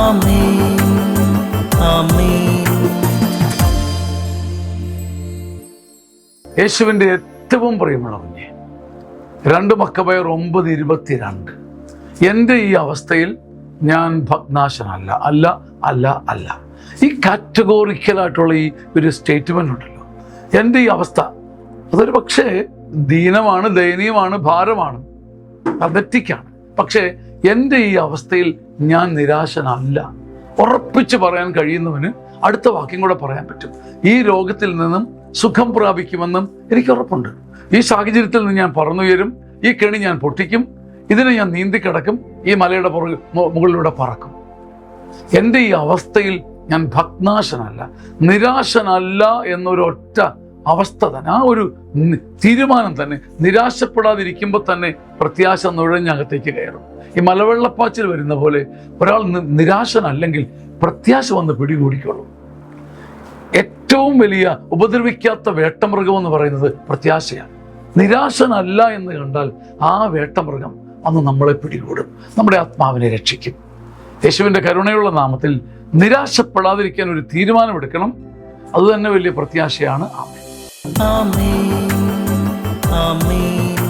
ആമേൻ ആമേൻ. യേശുവിൻ്റെ ഏറ്റവും പ്രിയമുള്ള കുഞ്ഞെ, 2 മക്കബയർ 9:22. എൻ്റെ ഈ അവസ്ഥയിൽ ഞാൻ ഭഗ്നാശനല്ല, അല്ല അല്ല അല്ല. ഈ കാറ്റഗോറിക്കലായിട്ടുള്ള ഈ ഒരു സ്റ്റേറ്റ്മെൻ്റ് ഉണ്ടല്ലോ, എൻ്റെ ഈ അവസ്ഥ അതൊരു പക്ഷേ ദീനമാണ്, ദയനീയമാണ്, ഭാരമാണ്, പതറ്റിക്കാണ്. പക്ഷേ എൻ്റെ ഈ അവസ്ഥയിൽ ഞാൻ നിരാശനല്ല. ഉറപ്പിച്ച് പറയാൻ കഴിയുന്നവന് അടുത്ത വാക്യം കൂടെ പറയാൻ പറ്റും. ഈ രോഗത്തിൽ നിന്നും സുഖം പ്രാപിക്കുമെന്നും എനിക്ക് ഉറപ്പുണ്ട്. ഈ സാഹചര്യത്തിൽ നിന്ന് ഞാൻ പറന്നുയരും, ഈ കെണി ഞാൻ പൊട്ടിക്കും, ഇതിനെ ഞാൻ നീന്തിക്കിടക്കും, ഈ മലയുടെ മുകളിലൂടെ പറക്കും. എൻ്റെ ഈ അവസ്ഥയിൽ ഞാൻ ഭഗ്നാശനല്ല, നിരാശനല്ല എന്നൊരൊറ്റ അവസ്ഥ തന്നെ, ആ ഒരു തീരുമാനം തന്നെ, നിരാശപ്പെടാതിരിക്കുമ്പോൾ തന്നെ പ്രത്യാശ നുഴഞ്ഞകത്തേക്ക് കയറും. ഈ മലവെള്ളപ്പാച്ചിൽ വരുന്ന പോലെ ഒരാൾ നിരാശനല്ലെങ്കിൽ പ്രത്യാശ വന്ന് പിടികൂടിക്കൊള്ളും. ഏറ്റവും വലിയ ഉപദ്രവിക്കാത്ത വേട്ടമൃഗം എന്ന് പറയുന്നത് പ്രത്യാശയാണ്. നിരാശനല്ല എന്ന് കണ്ടാൽ ആ വേട്ടമൃഗം അന്ന് നമ്മളെ പിടികൂടും, നമ്മുടെ ആത്മാവിനെ രക്ഷിക്കും. യേശുവിൻ്റെ കരുണയുള്ള നാമത്തിൽ നിരാശപ്പെടാതിരിക്കാൻ ഒരു തീരുമാനമെടുക്കണം. അതുതന്നെ വലിയ പ്രത്യാശയാണ്. ആമേൻ ആമേൻ ആമേൻ.